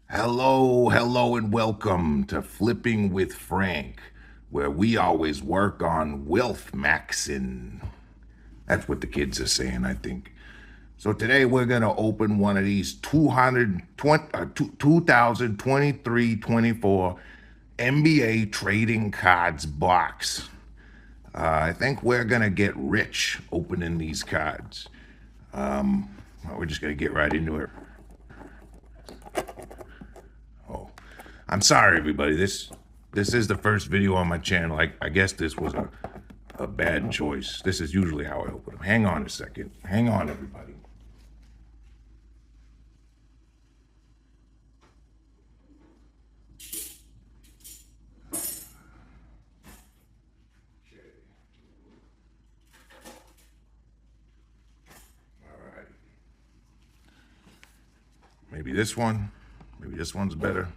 Hello, and welcome to Flipping with Frank, where we always work on wealth maxing. That's what the kids are saying, I think. So today we're going to open one of these 2023-24 NBA trading cards box. I think we're going to get rich opening these cards. We're just going to get right into it. I'm sorry, everybody. This is the first video on my channel. I guess this was a bad choice. This is usually how I open them. Hang on a second. Hang on, everybody. All right. Maybe this one. Maybe this one's better.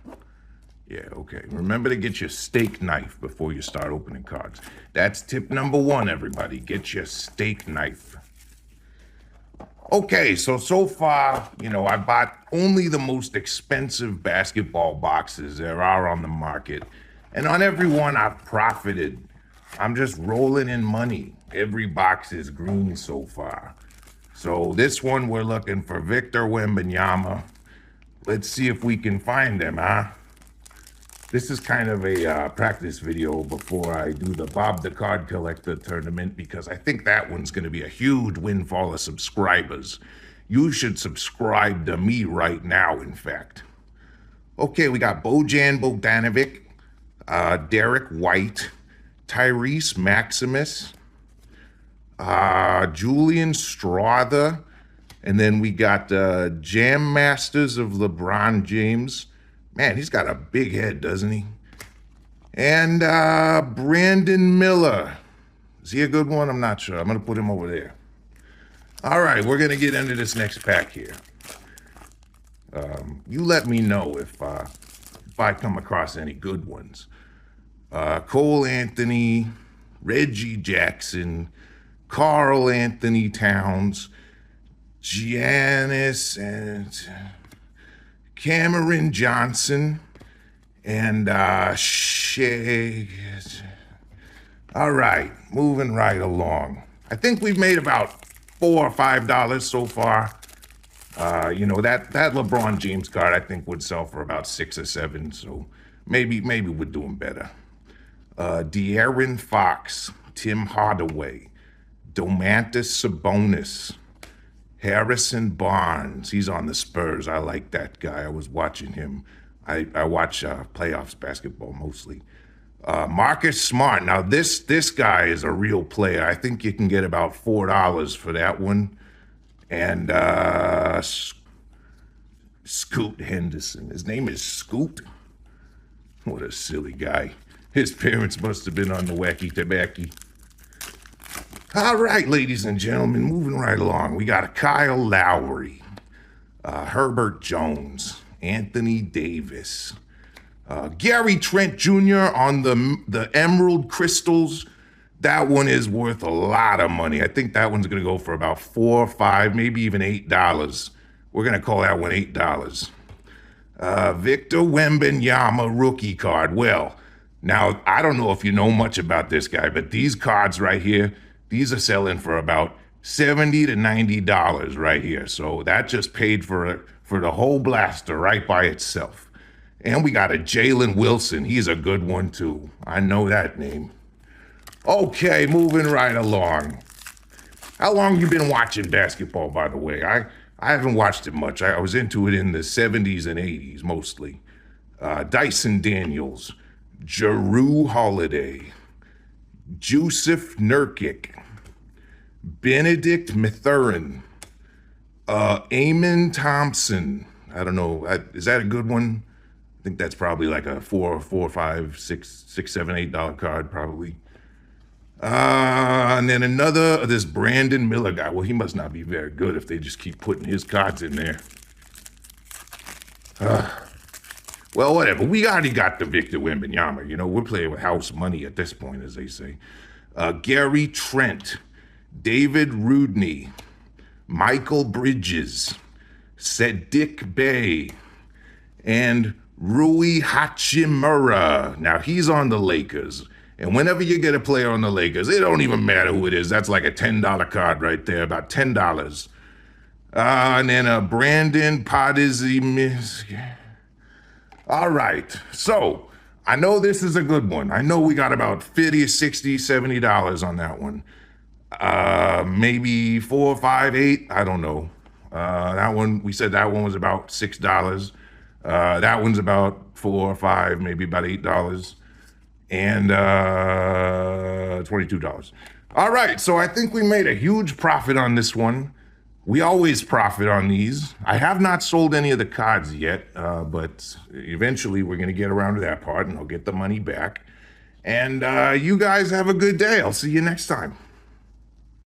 Yeah, okay. Remember to get your steak knife before you start opening cards. That's tip number one, everybody. Get your steak knife. Okay, so far, I bought only the most expensive basketball boxes there are on the market. And on every one, I've profited. I'm just rolling in money. Every box is green so far. So this one, we're looking for Victor Wembayamana. Let's see if we can find him, huh? This is kind of a practice video before I do the Bob the Card Collector tournament, because I think that one's going to be a huge windfall of subscribers. You should subscribe to me right now, in fact. Okay, we got Bojan Bogdanovic, Derek White, Tyrese Maximus, Julian Strawther, and then we got Jam Masters of LeBron James. Man, he's got a big head, doesn't he? And Brandon Miller. Is he a good one? I'm not sure. I'm going to put him over there. All right, we're going to get into this next pack here. You let me know if I come across any good ones. Cole Anthony, Reggie Jackson, Karl Anthony Towns, Giannis, and Cameron Johnson, and Shea. All right, moving right along. I think we've made about $4 or $5 so far. That LeBron James card I think would sell for about 6 or 7, so maybe we're doing better. De'Aaron Fox, Tim Hardaway, Domantas Sabonis, Harrison Barnes. He's on the Spurs. I like that guy. I was watching him. I watch playoffs basketball mostly. Marcus Smart. Now this guy is a real player. I think you can get about $4 for that one. And Scoot Henderson. His name is Scoot. What a silly guy. His parents must have been on the wacky tobacco. All right, ladies and gentlemen, moving right along. We got a Kyle Lowry, Herbert Jones, Anthony Davis, Gary Trent Jr. on the Emerald Crystals. That one is worth a lot of money. I think that one's going to go for about $4, $5, maybe even $8. We're going to call that one $8. Victor Wembanyama rookie card. Well, now, I don't know if you know much about this guy, but these cards right here, these are selling for about $70 to $90 right here. So that just paid for the whole blaster right by itself. And we got a Jalen Wilson. He's a good one too. I know that name. Okay, moving right along. How long you been watching basketball, by the way? I haven't watched it much. I was into it in the 70s and 80s mostly. Dyson Daniels, Jrue Holiday, Jusuf Nurkic, Benedict Mathurin, Amen Thompson. I don't know. Is that a good one? I think that's probably like a $4, $5, $6, $7, $8 card probably. And then this Brandon Miller guy. Well, he must not be very good if they just keep putting his cards in there. Well, whatever. We already got the Victor Wembanyama. We're playing with house money at this point, as they say. Gary Trent, David Rudney, Michael Bridges, Sadiq Bey, and Rui Hachimura. Now, he's on the Lakers. And whenever you get a player on the Lakers, it don't even matter who it is. That's like a $10 card right there, about $10. And then Brandon Padizzi. All right. So I know this is a good one. I know we got about $50, $60, $70 on that one. Maybe 4, 5, 8. I don't know. That one, we said that one was about $6. That one's about 4 or 5, maybe about $8. And $22. All right, so I think we made a huge profit on this one. We always profit on these. I have not sold any of the cards yet, but eventually we're going to get around to that part and I'll get the money back. And you guys have a good day. I'll see you next time.